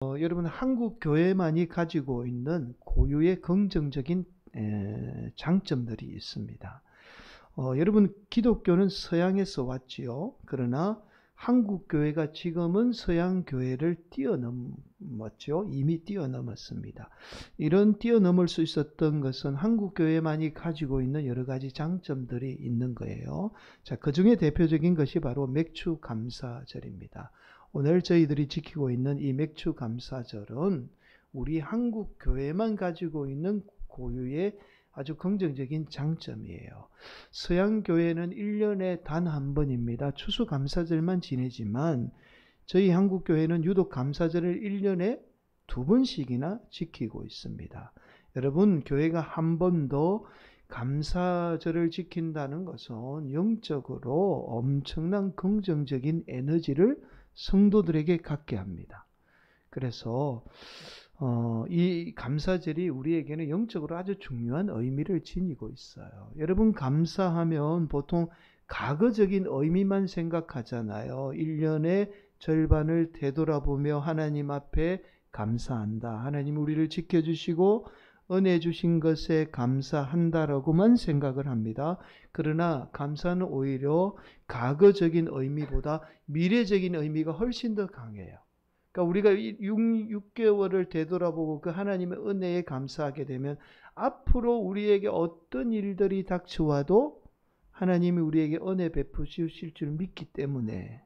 여러분 한국 교회만이 가지고 있는 고유의 긍정적인 장점들이 있습니다. 여러분 기독교는 서양에서 왔지요. 그러나 한국 교회가 지금은 서양 교회를 뛰어넘었죠. 이미 뛰어넘었습니다. 이런 뛰어넘을 수 있었던 것은 한국 교회만이 가지고 있는 여러 가지 장점들이 있는 거예요. 자, 그 중에 대표적인 것이 바로 맥주 감사절입니다. 오늘 저희들이 지키고 있는 이 맥주 감사절은 우리 한국 교회만 가지고 있는 고유의 아주 긍정적인 장점이에요. 서양 교회는 1년에 단 한 번입니다. 추수감사절만 지내지만 저희 한국 교회는 유독 감사절을 1년에 2번씩이나 지키고 있습니다. 여러분, 교회가 한 번 더 감사절을 지킨다는 것은 영적으로 엄청난 긍정적인 에너지를 성도들에게 갖게 합니다. 그래서 이 감사절이 우리에게는 영적으로 아주 중요한 의미를 지니고 있어요. 여러분, 감사하면 보통 과거적인 의미만 생각하잖아요. 1년의 절반을 되돌아보며 하나님 앞에 감사한다. 하나님 우리를 지켜주시고 은혜 주신 것에 감사한다라고만 생각을 합니다. 그러나 감사는 오히려 과거적인 의미보다 미래적인 의미가 훨씬 더 강해요. 그러니까 우리가 6개월을 되돌아보고 그 하나님의 은혜에 감사하게 되면 앞으로 우리에게 어떤 일들이 닥쳐와도 하나님이 우리에게 은혜 베푸실 줄 믿기 때문에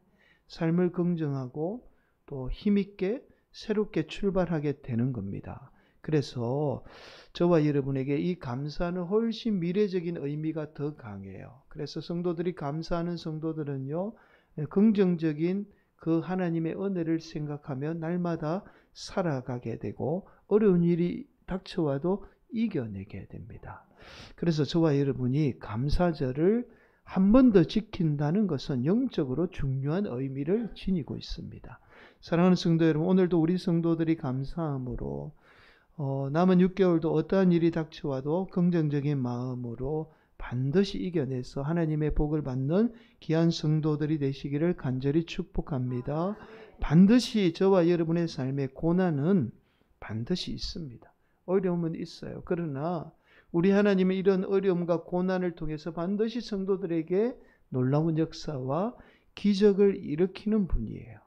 삶을 긍정하고 또 힘있게 새롭게 출발하게 되는 겁니다. 그래서 저와 여러분에게 이 감사는 훨씬 미래적인 의미가 더 강해요. 그래서 성도들이 감사하는 성도들은요, 긍정적인 그 하나님의 은혜를 생각하며 날마다 살아가게 되고 어려운 일이 닥쳐와도 이겨내게 됩니다. 그래서 저와 여러분이 감사절을 한 번 더 지킨다는 것은 영적으로 중요한 의미를 지니고 있습니다. 사랑하는 성도 여러분, 오늘도 우리 성도들이 감사함으로 남은 6개월도 어떠한 일이 닥쳐와도 긍정적인 마음으로 반드시 이겨내서 하나님의 복을 받는 귀한 성도들이 되시기를 간절히 축복합니다. 반드시 저와 여러분의 삶에 고난은 반드시 있습니다. 어려움은 있어요. 그러나 우리 하나님은 이런 어려움과 고난을 통해서 반드시 성도들에게 놀라운 역사와 기적을 일으키는 분이에요.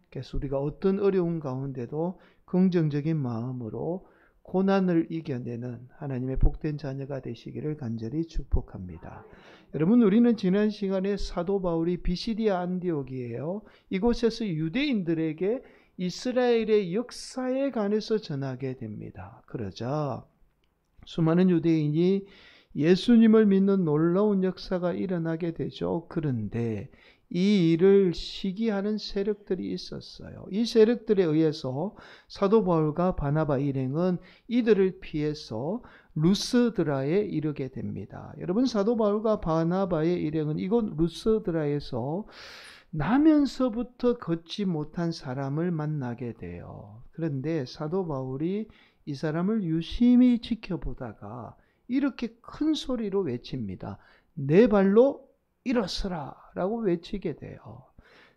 그래서 우리가 어떤 어려움 가운데도 긍정적인 마음으로 고난을 이겨내는 하나님의 복된 자녀가 되시기를 간절히 축복합니다. 여러분, 우리는 지난 시간에 사도 바울이 비시디아 안디옥이에요. 이곳에서 유대인들에게 이스라엘의 역사에 관해서 전하게 됩니다. 그러자 수많은 유대인이 예수님을 믿는 놀라운 역사가 일어나게 되죠. 그런데 이 일을 시기하는 세력들이 있었어요. 이 세력들에 의해서 사도 바울과 바나바 일행은 이들을 피해서 루스드라에 이르게 됩니다. 여러분, 사도 바울과 바나바의 일행은 이곳 루스드라에서 나면서부터 걷지 못한 사람을 만나게 돼요. 그런데 사도 바울이 이 사람을 유심히 지켜보다가 이렇게 큰 소리로 외칩니다. 내 발로 일어서라 라고 외치게 돼요.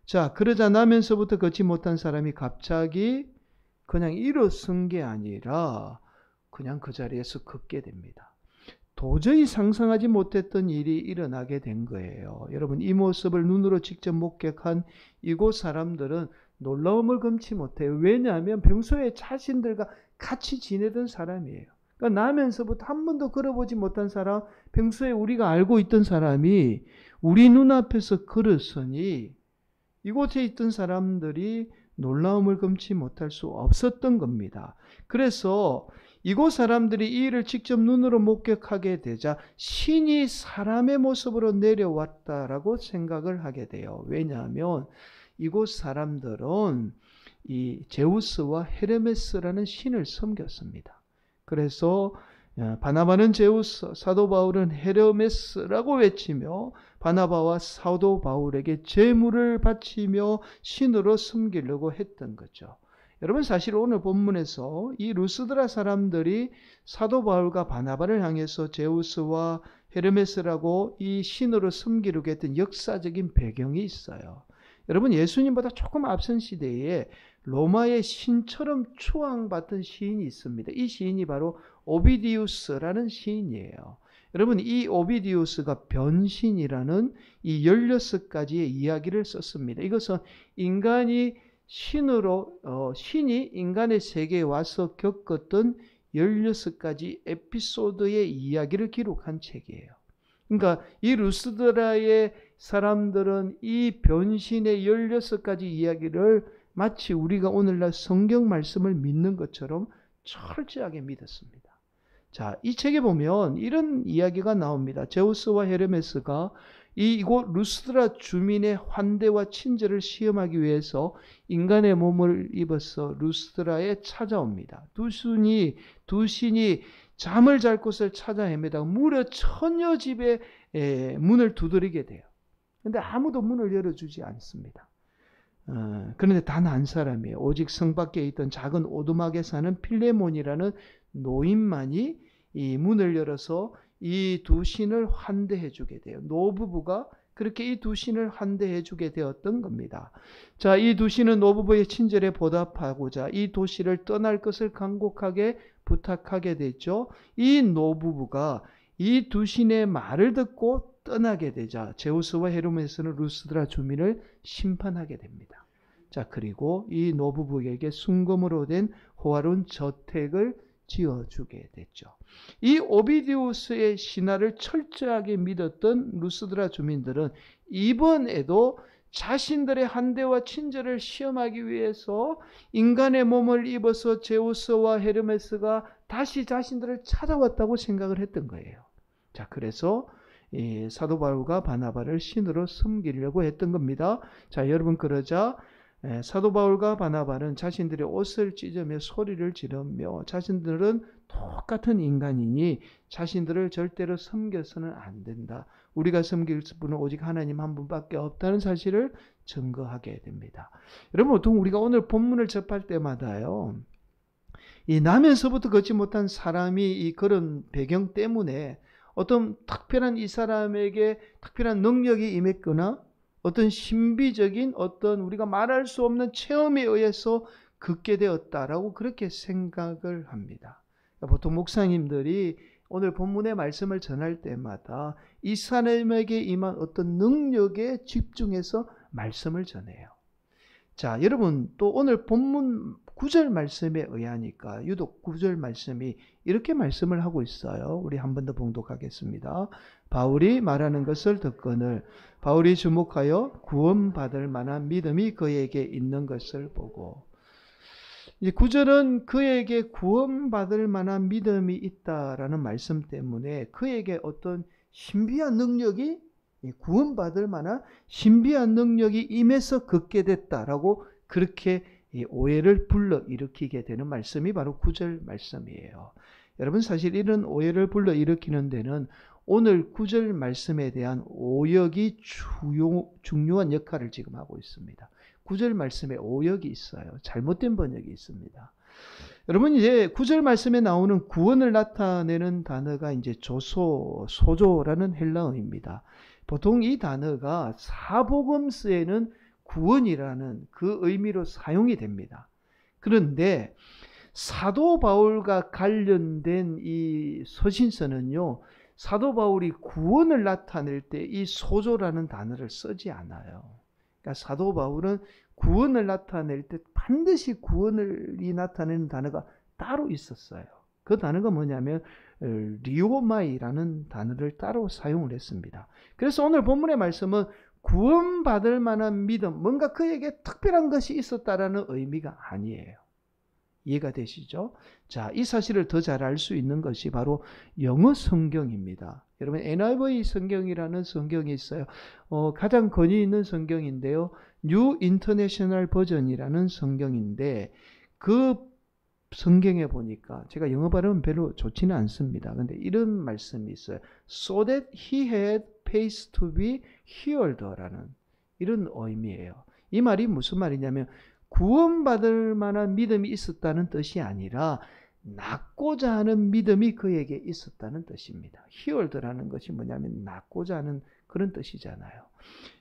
자, 그러자 나면서부터 걷지 못한 사람이 갑자기 그냥 일어선 게 아니라 그냥 그 자리에서 걷게 됩니다. 도저히 상상하지 못했던 일이 일어나게 된 거예요. 여러분, 이 모습을 눈으로 직접 목격한 이곳 사람들은 놀라움을 금치 못해요. 왜냐하면 평소에 자신들과 같이 지내던 사람이에요. 그러니까 나면서부터 한 번도 걸어보지 못한 사람, 평소에 우리가 알고 있던 사람이 우리 눈앞에서 걸었으니 이곳에 있던 사람들이 놀라움을 금치 못할 수 없었던 겁니다. 그래서 이곳 사람들이 이 일을 직접 눈으로 목격하게 되자 신이 사람의 모습으로 내려왔다라고 생각을 하게 돼요. 왜냐하면 이곳 사람들은 이 제우스와 헤르메스라는 신을 섬겼습니다. 그래서 바나바는 제우스, 사도 바울은 헤르메스라고 외치며 바나바와 사도 바울에게 제물을 바치며 신으로 섬기려고 했던 거죠. 여러분, 사실 오늘 본문에서 이 루스드라 사람들이 사도 바울과 바나바를 향해서 제우스와 헤르메스라고 이 신으로 섬기려고 했던 역사적인 배경이 있어요. 여러분, 예수님보다 조금 앞선 시대에 로마의 신처럼 추앙받던 시인이 있습니다. 이 시인이 바로 오비디우스라는 시인이에요. 여러분, 이 오비디우스가 변신이라는 이 16가지의 이야기를 썼습니다. 이것은 인간이 신이 인간의 세계에 와서 겪었던 16가지 에피소드의 이야기를 기록한 책이에요. 그러니까 이 루스드라의 사람들은 이 변신의 16가지 이야기를 마치 우리가 오늘날 성경 말씀을 믿는 것처럼 철저하게 믿었습니다. 자, 이 책에 보면 이런 이야기가 나옵니다. 제우스와 헤르메스가 이곳 루스드라 주민의 환대와 친절을 시험하기 위해서 인간의 몸을 입어서 루스드라에 찾아옵니다. 두 신이 잠을 잘 곳을 찾아 헤매다가 무려 1000여 집의 문을 두드리게 돼요. 그런데 아무도 문을 열어주지 않습니다. 그런데 단 한 사람이에요. 오직 성 밖에 있던 작은 오두막에 사는 필레몬이라는 노인만이 이 문을 열어서 이 두 신을 환대해 주게 돼요. 노부부가 그렇게 이 두 신을 환대해 주게 되었던 겁니다. 자, 이 두 신은 노부부의 친절에 보답하고자 이 도시를 떠날 것을 간곡하게 부탁하게 됐죠. 이 노부부가 이 두 신의 말을 듣고 떠나게 되자 제우스와 헤르메스는 루스드라 주민을 심판하게 됩니다. 자, 그리고 이 노부부에게 순금으로 된 호화로운 저택을 지어주게 됐죠. 이 오비디우스의 신화를 철저하게 믿었던 루스드라 주민들은 이번에도 자신들의 환대와 친절을 시험하기 위해서 인간의 몸을 입어서 제우스와 헤르메스가 다시 자신들을 찾아왔다고 생각을 했던 거예요. 자, 그래서 이 사도 바울과 바나바를 신으로 섬기려고 했던 겁니다. 자, 여러분, 그러자 사도 바울과 바나바는 자신들의 옷을 찢으며 소리를 지르며 자신들은 똑같은 인간이니 자신들을 절대로 섬겨서는 안 된다. 우리가 섬길 분은 오직 하나님 한 분밖에 없다는 사실을 증거하게 됩니다. 여러분, 보통 우리가 오늘 본문을 접할 때마다요, 이 나면서부터 걷지 못한 사람이 이 그런 배경 때문에 어떤 특별한 이 사람에게 특별한 능력이 임했거나 어떤 신비적인 어떤 우리가 말할 수 없는 체험에 의해서 걷게 되었다라고 그렇게 생각을 합니다. 보통 목사님들이 오늘 본문의 말씀을 전할 때마다 이 사람에게 임한 어떤 능력에 집중해서 말씀을 전해요. 자, 여러분, 또 오늘 본문 9절 말씀에 의하니까 유독 9절 말씀이 이렇게 말씀을 하고 있어요. 우리 한 번 더 봉독하겠습니다. 바울이 말하는 것을 듣거늘 바울이 주목하여 구원받을 만한 믿음이 그에게 있는 것을 보고, 이제 9절은 그에게 구원받을 만한 믿음이 있다라는 말씀 때문에 그에게 어떤 신비한 능력이, 구원받을 만한 신비한 능력이 임해서 걷게 됐다라고 그렇게 오해를 불러일으키게 되는 말씀이 바로 9절 말씀이에요. 여러분, 사실 이런 오해를 불러일으키는 데는 오늘 9절 말씀에 대한 오역이 중요한 역할을 지금 하고 있습니다. 9절 말씀에 오역이 있어요. 잘못된 번역이 있습니다. 여러분, 이제 9절 말씀에 나오는 구원을 나타내는 단어가 이제 소조라는 헬라어입니다. 보통 이 단어가 사복음서에는 구원이라는 그 의미로 사용이 됩니다. 그런데 사도 바울과 관련된 이 서신서는요, 사도 바울이 구원을 나타낼 때 이 소조라는 단어를 쓰지 않아요. 그러니까 사도 바울은 구원을 나타낼 때 반드시 구원을 나타내는 단어가 따로 있었어요. 그 단어가 뭐냐면 리오마이라는 단어를 따로 사용을 했습니다. 그래서 오늘 본문의 말씀은 구원받을 만한 믿음, 뭔가 그에게 특별한 것이 있었다라는 의미가 아니에요. 이해가 되시죠? 자, 이 사실을 더 잘 알 수 있는 것이 바로 영어 성경입니다. 여러분, NIV 성경이라는 성경이 있어요. 가장 권위 있는 성경인데요. 뉴 인터내셔널 버전이라는 성경인데, 그 성경에 보니까 제가 영어 발음은 별로 좋지는 않습니다. 그런데 이런 말씀이 있어요. So that he had pace to be healed라는 이런 의미예요. 이 말이 무슨 말이냐면 구원받을 만한 믿음이 있었다는 뜻이 아니라 낫고자 하는 믿음이 그에게 있었다는 뜻입니다. healed라는 것이 뭐냐면 낫고자 하는 그런 뜻이잖아요.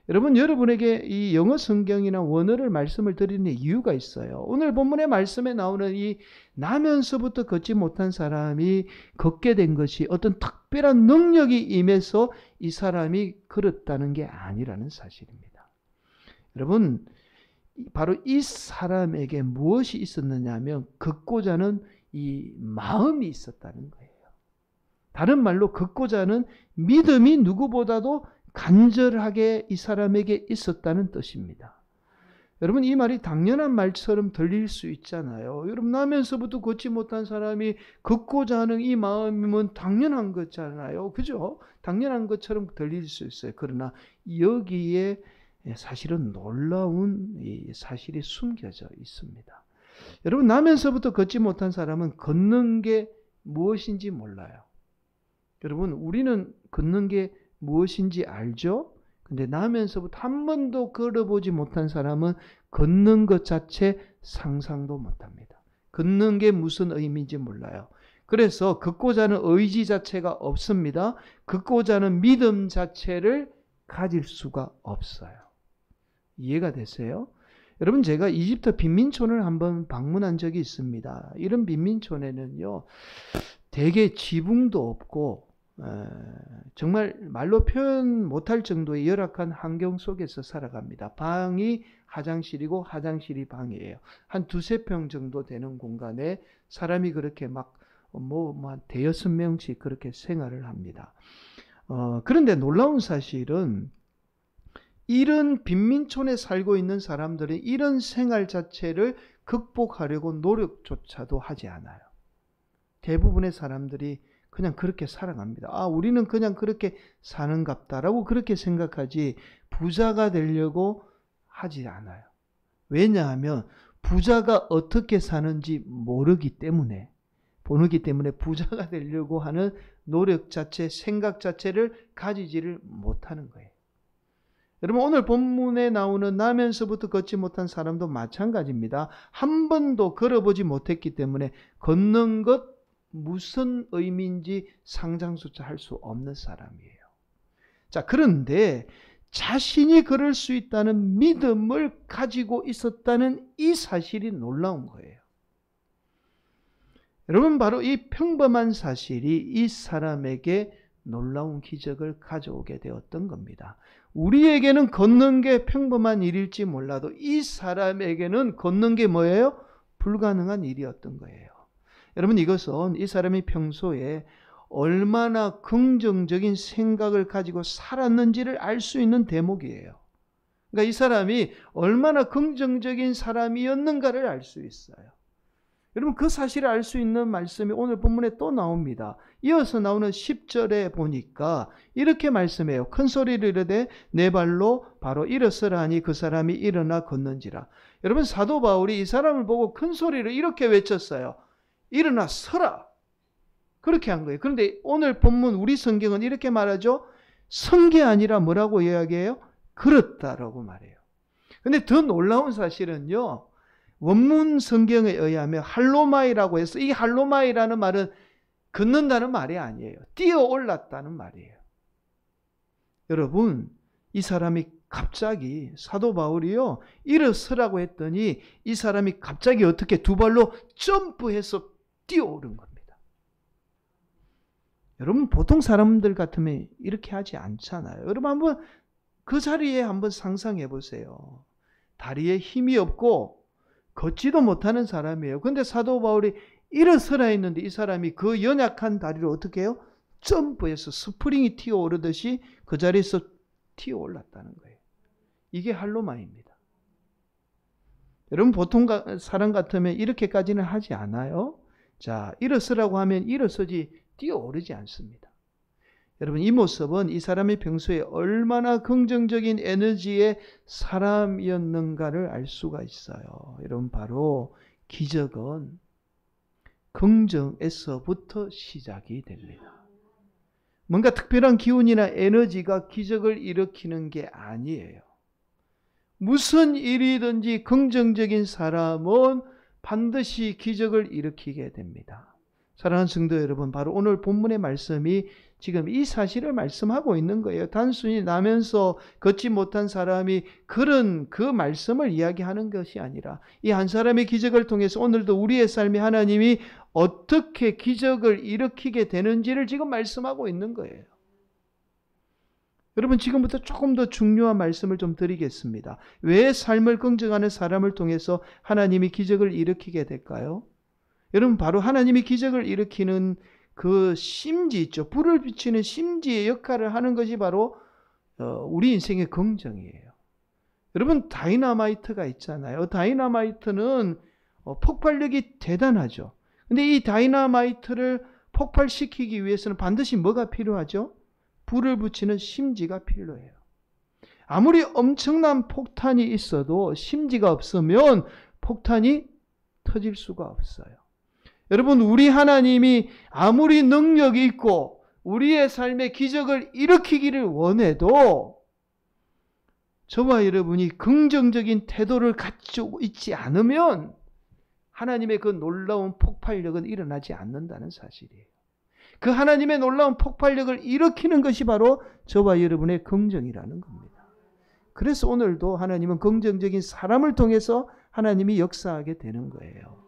여러분, 여러분에게 이 영어 성경이나 원어를 말씀을 드리는 이유가 있어요. 오늘 본문의 말씀에 나오는 이 나면서부터 걷지 못한 사람이 걷게 된 것이 어떤 특별한 능력이 임해서 이 사람이 걸었다는 게 아니라는 사실입니다. 여러분, 바로 이 사람에게 무엇이 있었느냐 하면 걷고자 하는 이 마음이 있었다는 거예요. 다른 말로 걷고자 하는 믿음이 누구보다도 간절하게 이 사람에게 있었다는 뜻입니다. 여러분, 이 말이 당연한 말처럼 들릴 수 있잖아요. 여러분, 나면서부터 걷지 못한 사람이 걷고자 하는 이 마음이면 당연한 거잖아요. 그죠? 당연한 것처럼 들릴 수 있어요. 그러나 여기에 사실은 놀라운 이 사실이 숨겨져 있습니다. 여러분, 나면서부터 걷지 못한 사람은 걷는 게 무엇인지 몰라요. 여러분, 우리는 걷는 게 무엇인지 알죠? 근데 나면서부터 한 번도 걸어보지 못한 사람은 걷는 것 자체 상상도 못합니다. 걷는 게 무슨 의미인지 몰라요. 그래서 걷고자 하는 의지 자체가 없습니다. 걷고자 하는 믿음 자체를 가질 수가 없어요. 이해가 되세요? 여러분, 제가 이집트 빈민촌을 한번 방문한 적이 있습니다. 이런 빈민촌에는요, 대개 지붕도 없고 정말 말로 표현 못할 정도의 열악한 환경 속에서 살아갑니다. 방이 화장실이고 화장실이 방이에요. 한 두세 평 정도 되는 공간에 사람이 그렇게 막 한 대여섯 명씩 그렇게 생활을 합니다. 그런데 놀라운 사실은 이런 빈민촌에 살고 있는 사람들은 이런 생활 자체를 극복하려고 노력조차도 하지 않아요. 대부분의 사람들이 그냥 그렇게 살아갑니다. 우리는 그냥 그렇게 사는갑다라고 그렇게 생각하지 부자가 되려고 하지 않아요. 왜냐하면 부자가 어떻게 사는지 모르기 때문에 부자가 되려고 하는 노력 자체, 생각 자체를 가지지를 못하는 거예요. 여러분, 오늘 본문에 나오는 나면서부터 걷지 못한 사람도 마찬가지입니다. 한 번도 걸어보지 못했기 때문에 걷는 것 무슨 의미인지 상상조차 할 수 없는 사람이에요. 자, 그런데 자신이 그럴 수 있다는 믿음을 가지고 있었다는 이 사실이 놀라운 거예요. 여러분, 바로 이 평범한 사실이 이 사람에게 놀라운 기적을 가져오게 되었던 겁니다. 우리에게는 걷는 게 평범한 일일지 몰라도 이 사람에게는 걷는 게 뭐예요? 불가능한 일이었던 거예요. 여러분, 이것은 이 사람이 평소에 얼마나 긍정적인 생각을 가지고 살았는지를 알 수 있는 대목이에요. 그러니까 이 사람이 얼마나 긍정적인 사람이었는가를 알 수 있어요. 여러분, 그 사실을 알 수 있는 말씀이 오늘 본문에 또 나옵니다. 이어서 나오는 10절에 보니까 이렇게 말씀해요. 큰 소리를 이르되 내 발로 바로 일어서라 하니 그 사람이 일어나 걷는지라. 여러분, 사도 바울이 이 사람을 보고 큰 소리를 이렇게 외쳤어요. 일어나 서라. 그렇게 한 거예요. 그런데 오늘 본문 우리 성경은 이렇게 말하죠. 선 게 아니라 뭐라고 이야기해요? 걸었다라고 말해요. 그런데 더 놀라운 사실은요, 원문 성경에 의하면 할로마이라고 해서 이 할로마이라는 말은 걷는다는 말이 아니에요. 뛰어 올랐다는 말이에요. 여러분, 이 사람이 갑자기 사도 바울이요, 일어서라고 했더니 이 사람이 갑자기 어떻게 두 발로 점프해서 뛰어오른 겁니다. 여러분, 보통 사람들 같으면 이렇게 하지 않잖아요. 여러분, 한번 그 자리에 한번 상상해 보세요. 다리에 힘이 없고 걷지도 못하는 사람이에요. 그런데 사도 바울이 일어서라 했는데 이 사람이 그 연약한 다리를 어떻게 해요? 점프해서 스프링이 튀어오르듯이 그 자리에서 튀어올랐다는 거예요. 이게 할로마입니다. 여러분, 보통 사람 같으면 이렇게까지는 하지 않아요. 자, 일어서라고 하면 일어서지 뛰어오르지 않습니다. 여러분, 이 모습은 이 사람이 평소에 얼마나 긍정적인 에너지의 사람이었는가를 알 수가 있어요. 여러분, 바로 기적은 긍정에서부터 시작이 됩니다. 뭔가 특별한 기운이나 에너지가 기적을 일으키는 게 아니에요. 무슨 일이든지 긍정적인 사람은 반드시 기적을 일으키게 됩니다. 사랑하는 성도 여러분, 바로 오늘 본문의 말씀이 지금 이 사실을 말씀하고 있는 거예요. 단순히 나면서 걷지 못한 사람이 그런 그 말씀을 이야기하는 것이 아니라 이 한 사람의 기적을 통해서 오늘도 우리의 삶에 하나님이 어떻게 기적을 일으키게 되는지를 지금 말씀하고 있는 거예요. 여러분, 지금부터 조금 더 중요한 말씀을 좀 드리겠습니다. 왜 삶을 긍정하는 사람을 통해서 하나님이 기적을 일으키게 될까요? 여러분, 바로 하나님이 기적을 일으키는 그 심지 있죠. 불을 비추는 심지의 역할을 하는 것이 바로 우리 인생의 긍정이에요. 여러분, 다이너마이트가 있잖아요. 다이너마이트는 폭발력이 대단하죠. 근데 이 다이너마이트를 폭발시키기 위해서는 반드시 뭐가 필요하죠? 불을 붙이는 심지가 필요해요. 아무리 엄청난 폭탄이 있어도 심지가 없으면 폭탄이 터질 수가 없어요. 여러분, 우리 하나님이 아무리 능력이 있고 우리의 삶에 기적을 일으키기를 원해도 저와 여러분이 긍정적인 태도를 가지고 있지 않으면 하나님의 그 놀라운 폭발력은 일어나지 않는다는 사실이에요. 그 하나님의 놀라운 폭발력을 일으키는 것이 바로 저와 여러분의 긍정이라는 겁니다. 그래서 오늘도 하나님은 긍정적인 사람을 통해서 하나님이 역사하게 되는 거예요.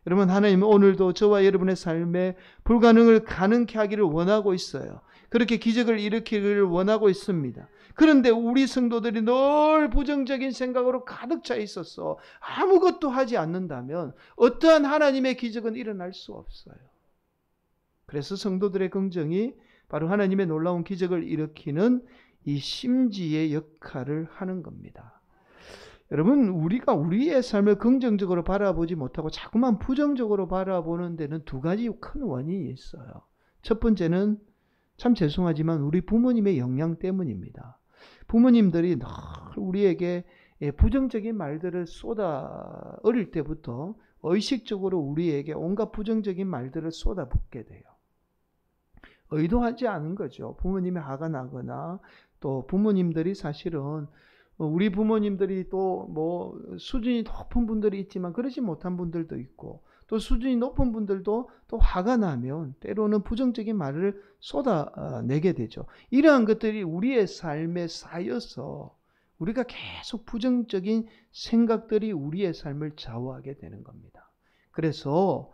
여러분, 하나님은 오늘도 저와 여러분의 삶에 불가능을 가능케 하기를 원하고 있어요. 그렇게 기적을 일으키기를 원하고 있습니다. 그런데 우리 성도들이 늘 부정적인 생각으로 가득 차 있어서 아무것도 하지 않는다면 어떠한 하나님의 기적은 일어날 수 없어요. 그래서 성도들의 긍정이 바로 하나님의 놀라운 기적을 일으키는 이 심지의 역할을 하는 겁니다. 여러분, 우리가 우리의 삶을 긍정적으로 바라보지 못하고 자꾸만 부정적으로 바라보는 데는 두 가지 큰 원인이 있어요. 첫 번째는 참 죄송하지만 우리 부모님의 영향 때문입니다. 부모님들이 늘 우리에게 부정적인 말들을 어릴 때부터 의식적으로 우리에게 온갖 부정적인 말들을 쏟아붓게 돼요. 의도하지 않은 거죠. 부모님이 화가 나거나 또 부모님들이 사실은 우리 부모님들이 또 뭐 수준이 높은 분들이 있지만 그러지 못한 분들도 있고 또 수준이 높은 분들도 또 화가 나면 때로는 부정적인 말을 쏟아내게 되죠. 이러한 것들이 우리의 삶에 쌓여서 우리가 계속 부정적인 생각들이 우리의 삶을 좌우하게 되는 겁니다. 그래서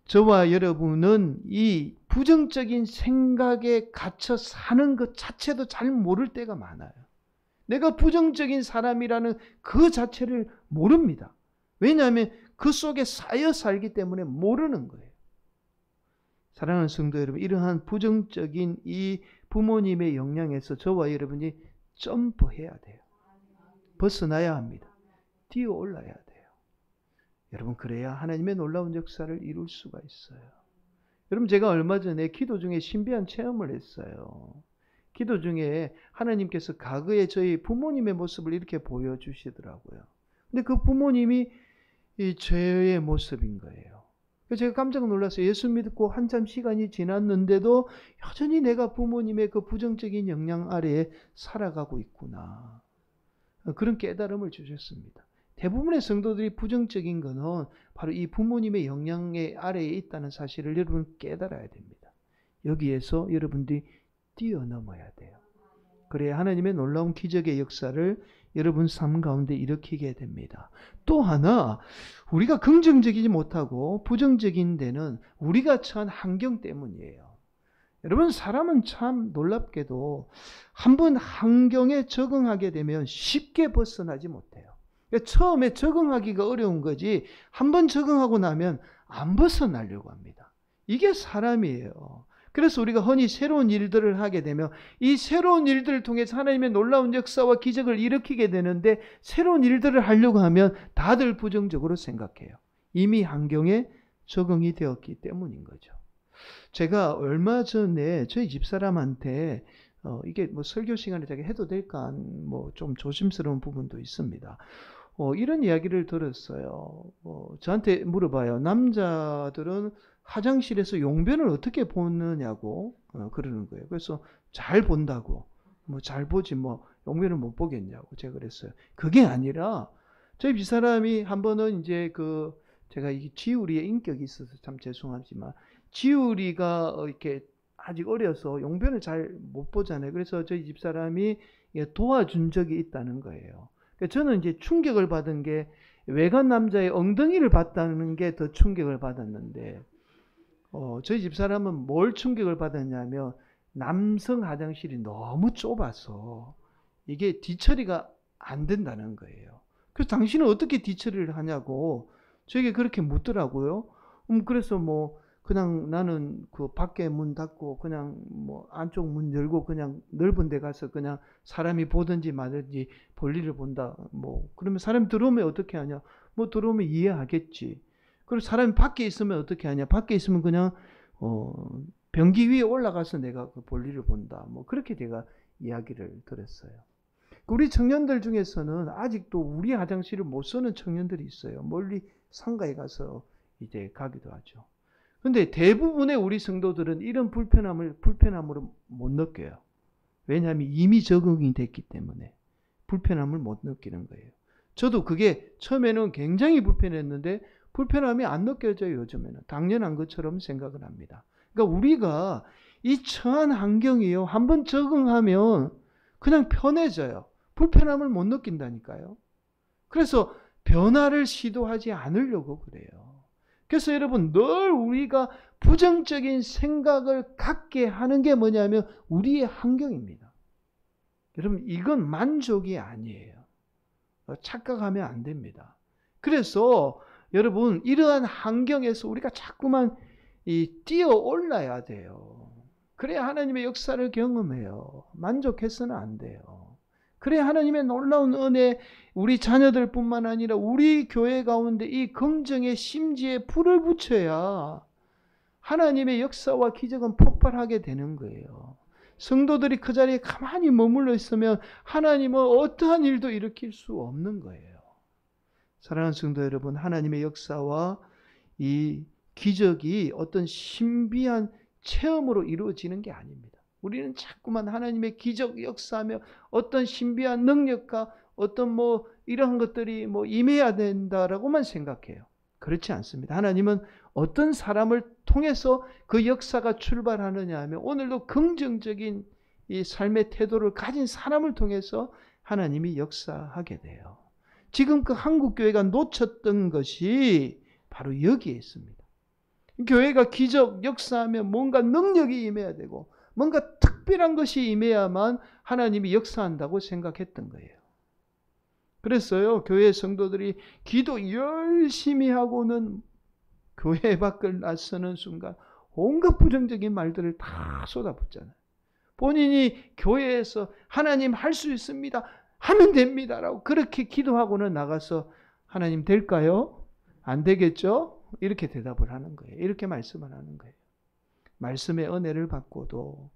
저와 여러분은 이 부정적인 생각에 갇혀 사는 것 자체도 잘 모를 때가 많아요. 내가 부정적인 사람이라는 그 자체를 모릅니다. 왜냐하면 그 속에 쌓여 살기 때문에 모르는 거예요. 사랑하는 성도 여러분, 이러한 부정적인 이 부모님의 영향에서 저와 여러분이 점프해야 돼요. 벗어나야 합니다. 뛰어 올라야 돼요. 여러분, 그래야 하나님의 놀라운 역사를 이룰 수가 있어요. 여러분, 제가 얼마 전에 기도 중에 신비한 체험을 했어요. 기도 중에 하나님께서 과거에 저희 부모님의 모습을 이렇게 보여주시더라고요. 근데 그 부모님이 이 죄의 모습인 거예요. 그래서 제가 깜짝 놀라서 예수 믿고 한참 시간이 지났는데도 여전히 내가 부모님의 그 부정적인 영향 아래에 살아가고 있구나. 그런 깨달음을 주셨습니다. 대부분의 성도들이 부정적인 것은 바로 이 부모님의 영향의 아래에 있다는 사실을 여러분 깨달아야 됩니다. 여기에서 여러분들이 뛰어넘어야 돼요. 그래야 하나님의 놀라운 기적의 역사를 여러분 삶 가운데 일으키게 됩니다. 또 하나, 우리가 긍정적이지 못하고 부정적인 데는 우리가 처한 환경 때문이에요. 여러분, 사람은 참 놀랍게도 한번 환경에 적응하게 되면 쉽게 벗어나지 못해요. 그러니까 처음에 적응하기가 어려운 거지 한번 적응하고 나면 안 벗어나려고 합니다. 이게 사람이에요. 그래서 우리가 흔히 새로운 일들을 하게 되면 이 새로운 일들을 통해서 하나님의 놀라운 역사와 기적을 일으키게 되는데 새로운 일들을 하려고 하면 다들 부정적으로 생각해요. 이미 환경에 적응이 되었기 때문인 거죠. 제가 얼마 전에 저희 집사람한테 이게 뭐 설교 시간에 제가 해도 될까 뭐 좀 조심스러운 부분도 있습니다. 이런 이야기를 들었어요. 저한테 물어봐요. 남자들은 화장실에서 용변을 어떻게 보느냐고 그러는 거예요. 그래서 잘 본다고. 뭐 잘 보지 뭐 용변을 못 보겠냐고 제가 그랬어요. 그게 아니라 저희 집사람이 한 번은 이제 제가 이 지우리의 인격이 있어서 참 죄송하지만 지우리가 이렇게 아직 어려서 용변을 잘 못 보잖아요. 그래서 저희 집사람이 도와준 적이 있다는 거예요. 저는 이제 충격을 받은 게 외간 남자의 엉덩이를 봤다는 게 더 충격을 받았는데, 저희 집사람은 뭘 충격을 받았냐면 남성 화장실이 너무 좁아서 이게 뒤처리가 안 된다는 거예요. 그래서 당신은 어떻게 뒤처리를 하냐고 저에게 그렇게 묻더라고요. 그래서 뭐 그냥 나는 그 밖에 문 닫고 그냥 뭐 안쪽 문 열고 그냥 넓은 데 가서 그냥 사람이 보든지 말든지 볼일을 본다. 뭐 그러면 사람이 들어오면 어떻게 하냐? 뭐 들어오면 이해하겠지. 그리고 사람이 밖에 있으면 어떻게 하냐? 밖에 있으면 그냥 변기 위에 올라가서 내가 그 볼일을 본다. 뭐 그렇게 제가 이야기를 들었어요. 우리 청년들 중에서는 아직도 우리 화장실을 못 쓰는 청년들이 있어요. 멀리 상가에 가서 이제 가기도 하죠. 근데 대부분의 우리 성도들은 이런 불편함으로 못 느껴요. 왜냐하면 이미 적응이 됐기 때문에 불편함을 못 느끼는 거예요. 저도 그게 처음에는 굉장히 불편했는데 불편함이 안 느껴져요. 요즘에는 당연한 것처럼 생각을 합니다. 그러니까 우리가 이 처한 환경이요, 한번 적응하면 그냥 편해져요. 불편함을 못 느낀다니까요. 그래서 변화를 시도하지 않으려고 그래요. 그래서 여러분, 늘 우리가 부정적인 생각을 갖게 하는 게 뭐냐면 우리의 환경입니다. 여러분, 이건 만족이 아니에요. 착각하면 안 됩니다. 그래서 여러분, 이러한 환경에서 우리가 자꾸만 뛰어 올라야 돼요. 그래야 하나님의 역사를 경험해요. 만족해서는 안 돼요. 그래야 하나님의 놀라운 은혜, 우리 자녀들뿐만 아니라 우리 교회 가운데 이 긍정의 심지에 불을 붙여야 하나님의 역사와 기적은 폭발하게 되는 거예요. 성도들이 그 자리에 가만히 머물러 있으면 하나님은 어떠한 일도 일으킬 수 없는 거예요. 사랑하는 성도 여러분, 하나님의 역사와 이 기적이 어떤 신비한 체험으로 이루어지는 게 아닙니다. 우리는 자꾸만 하나님의 기적 역사하며 어떤 신비한 능력과 어떤 뭐 이러한 것들이 뭐 임해야 된다라고만 생각해요. 그렇지 않습니다. 하나님은 어떤 사람을 통해서 그 역사가 출발하느냐 하면 오늘도 긍정적인 이 삶의 태도를 가진 사람을 통해서 하나님이 역사하게 돼요. 지금 그 한국교회가 놓쳤던 것이 바로 여기에 있습니다. 교회가 기적, 역사하면 뭔가 능력이 임해야 되고 뭔가 특별한 것이 임해야만 하나님이 역사한다고 생각했던 거예요. 그랬어요. 교회 성도들이 기도 열심히 하고는 교회 밖을 나서는 순간 온갖 부정적인 말들을 다 쏟아붓잖아요. 본인이 교회에서 하나님 할 수 있습니다. 하면 됩니다라고 그렇게 기도하고는 나가서 하나님 될까요? 안 되겠죠? 이렇게 대답을 하는 거예요. 이렇게 말씀을 하는 거예요. 말씀의 은혜를 받고도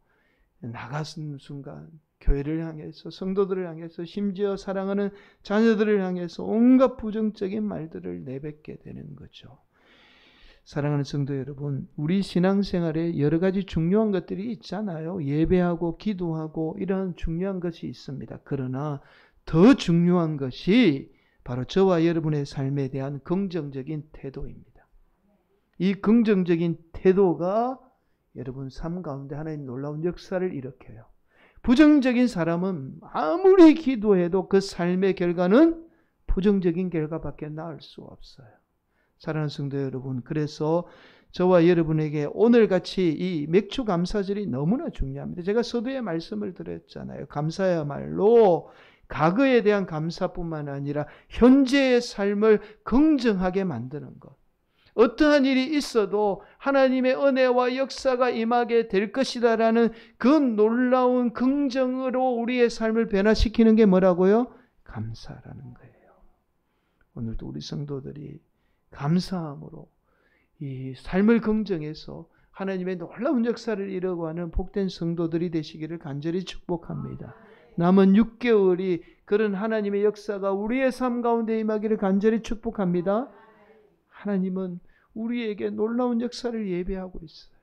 나가는 순간 교회를 향해서 성도들을 향해서 심지어 사랑하는 자녀들을 향해서 온갖 부정적인 말들을 내뱉게 되는 거죠. 사랑하는 성도 여러분, 우리 신앙생활에 여러 가지 중요한 것들이 있잖아요. 예배하고 기도하고 이런 중요한 것이 있습니다. 그러나 더 중요한 것이 바로 저와 여러분의 삶에 대한 긍정적인 태도입니다. 이 긍정적인 태도가 여러분 삶 가운데 하나님 놀라운 역사를 일으켜요. 부정적인 사람은 아무리 기도해도 그 삶의 결과는 부정적인 결과밖에 나올 수 없어요. 사랑하는 성도 여러분, 그래서 저와 여러분에게 오늘같이 이 맥주 감사절이 너무나 중요합니다. 제가 서두에 말씀을 드렸잖아요. 감사야말로 과거에 대한 감사뿐만 아니라 현재의 삶을 긍정하게 만드는 것. 어떠한 일이 있어도 하나님의 은혜와 역사가 임하게 될 것이다라는 그 놀라운 긍정으로 우리의 삶을 변화시키는 게 뭐라고요? 감사라는 거예요. 오늘도 우리 성도들이 감사함으로 이 삶을 긍정해서 하나님의 놀라운 역사를 이루어가는 복된 성도들이 되시기를 간절히 축복합니다. 남은 6개월이 그런 하나님의 역사가 우리의 삶 가운데 임하기를 간절히 축복합니다. 하나님은 우리에게 놀라운 역사를 예배하고 있어요.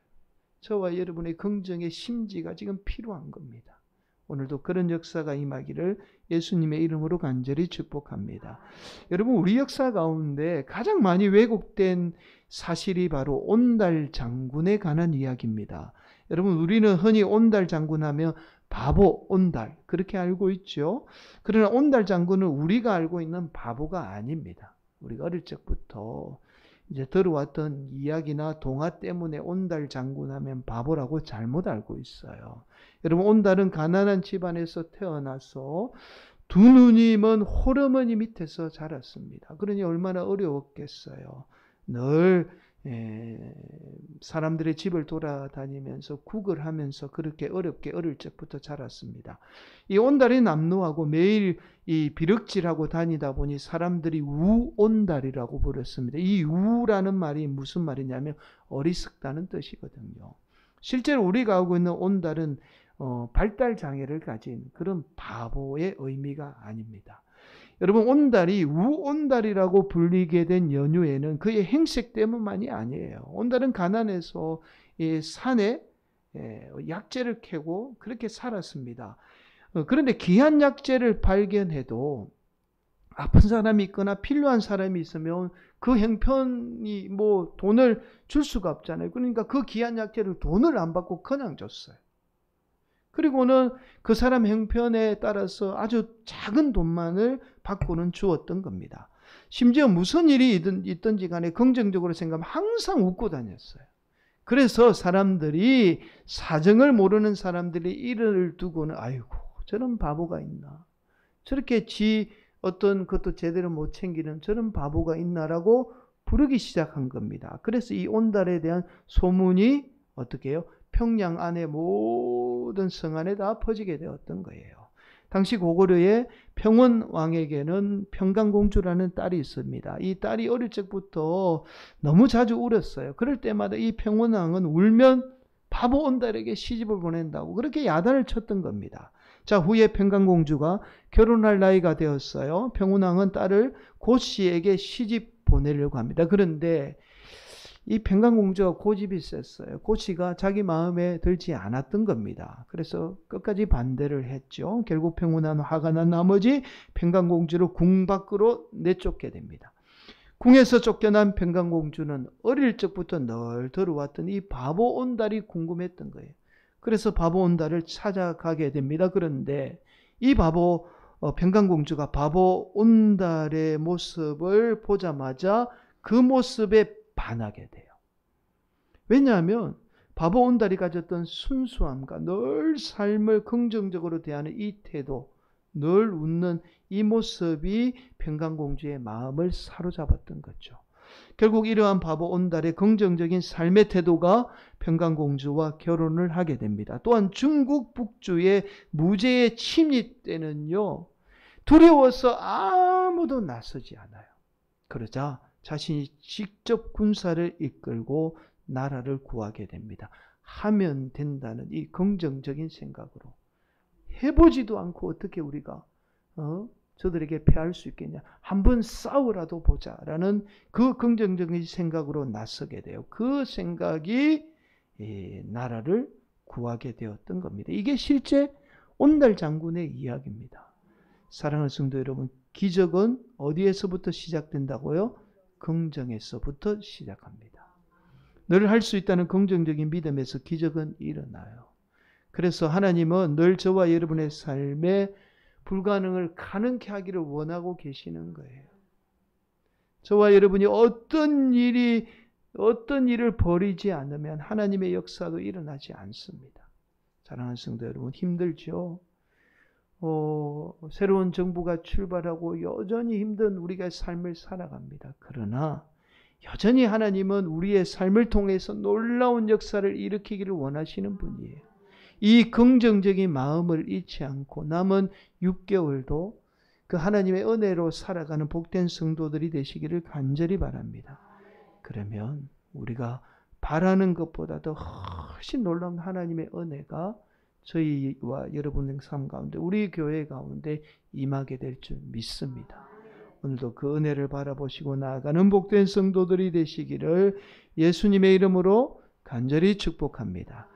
저와 여러분의 긍정의 심지가 지금 필요한 겁니다. 오늘도 그런 역사가 임하기를 예수님의 이름으로 간절히 축복합니다. 여러분, 우리 역사 가운데 가장 많이 왜곡된 사실이 바로 온달 장군에 관한 이야기입니다. 여러분, 우리는 흔히 온달 장군 하면 바보 온달 그렇게 알고 있죠. 그러나 온달 장군은 우리가 알고 있는 바보가 아닙니다. 우리가 어릴 적부터 이제 들어왔던 이야기나 동화 때문에 온달 장군 하면 바보라고 잘못 알고 있어요. 여러분, 온달은 가난한 집안에서 태어나서 두 눈이 먼 호르머니 밑에서 자랐습니다. 그러니 얼마나 어려웠겠어요. 늘 사람들의 집을 돌아다니면서 국을 하면서 그렇게 어렵게 어릴 적부터 자랐습니다. 이 온달이 남루하고 매일 이 비럭질하고 다니다 보니 사람들이 우온달이라고 부르습니다. 이 우라는 말이 무슨 말이냐면 어리석다는 뜻이거든요. 실제로 우리가 알고 있는 온달은 발달 장애를 가진 그런 바보의 의미가 아닙니다. 여러분, 온달이 우온달이라고 불리게 된 연유에는 그의 행색 때문만이 아니에요. 온달은 가난해서 산에 약재를 캐고 그렇게 살았습니다. 그런데 귀한 약재를 발견해도 아픈 사람이 있거나 필요한 사람이 있으면 그 형편이 뭐 돈을 줄 수가 없잖아요. 그러니까 그 귀한 약재를 돈을 안 받고 그냥 줬어요. 그리고는 그 사람 형편에 따라서 아주 작은 돈만을 받고는 주었던 겁니다. 심지어 무슨 일이 있든지 간에 긍정적으로 생각하면 항상 웃고 다녔어요. 그래서 사람들이, 사정을 모르는 사람들이 이를 두고는 아이고 저런 바보가 있나, 저렇게 어떤 것도 제대로 못 챙기는 저런 바보가 있나라고 부르기 시작한 겁니다. 그래서 이 온달에 대한 소문이 어떻게 해요? 평양 안에 모든 성 안에 다 퍼지게 되었던 거예요. 당시 고구려의 평원 왕에게는 평강공주라는 딸이 있습니다. 이 딸이 어릴 적부터 너무 자주 울었어요. 그럴 때마다 이 평원 왕은 울면 바보 온달에게 시집을 보낸다고 그렇게 야단을 쳤던 겁니다. 자, 후에 평강공주가 결혼할 나이가 되었어요. 평원 왕은 딸을 고씨에게 시집 보내려고 합니다. 그런데 이 평강공주가 고집이 셌어요. 고씨가 자기 마음에 들지 않았던 겁니다. 그래서 끝까지 반대를 했죠. 결국 평원왕은 화가 난 나머지 평강공주를 궁 밖으로 내쫓게 됩니다. 궁에서 쫓겨난 평강공주는 어릴 적부터 늘 들어왔던 이 바보 온달이 궁금했던 거예요. 그래서 바보 온달을 찾아가게 됩니다. 그런데 이 평강공주가 바보 온달의 모습을 보자마자 그 모습에 반하게 돼요. 왜냐하면 바보 온달이 가졌던 순수함과 늘 삶을 긍정적으로 대하는 이 태도, 늘 웃는 이 모습이 평강공주의 마음을 사로잡았던 거죠. 결국 이러한 바보 온달의 긍정적인 삶의 태도가 평강공주와 결혼을 하게 됩니다. 또한 중국 북주의 무제의 침입 때는요, 두려워서 아무도 나서지 않아요. 그러자 자신이 직접 군사를 이끌고 나라를 구하게 됩니다. 하면 된다는 이 긍정적인 생각으로, 해보지도 않고 어떻게 우리가 저들에게 패할 수 있겠냐, 한번 싸우라도 보자라는 그 긍정적인 생각으로 나서게 돼요. 그 생각이 나라를 구하게 되었던 겁니다. 이게 실제 온달 장군의 이야기입니다. 사랑하는 성도 여러분, 기적은 어디에서부터 시작된다고요? 긍정에서부터 시작합니다. 늘 할 수 있다는 긍정적인 믿음에서 기적은 일어나요. 그래서 하나님은 늘 저와 여러분의 삶에 불가능을 가능케 하기를 원하고 계시는 거예요. 저와 여러분이 어떤 일을 벌이지 않으면 하나님의 역사도 일어나지 않습니다. 사랑하는 성도 여러분, 힘들죠? 새로운 정부가 출발하고 여전히 힘든 우리가 삶을 살아갑니다. 그러나 여전히 하나님은 우리의 삶을 통해서 놀라운 역사를 일으키기를 원하시는 분이에요. 이 긍정적인 마음을 잊지 않고 남은 6개월도 그 하나님의 은혜로 살아가는 복된 성도들이 되시기를 간절히 바랍니다. 그러면 우리가 바라는 것보다도 훨씬 놀라운 하나님의 은혜가 저희와 여러분의 삶 가운데, 우리 교회 가운데 임하게 될 줄 믿습니다. 오늘도 그 은혜를 바라보시고 나아가는 복된 성도들이 되시기를 예수님의 이름으로 간절히 축복합니다.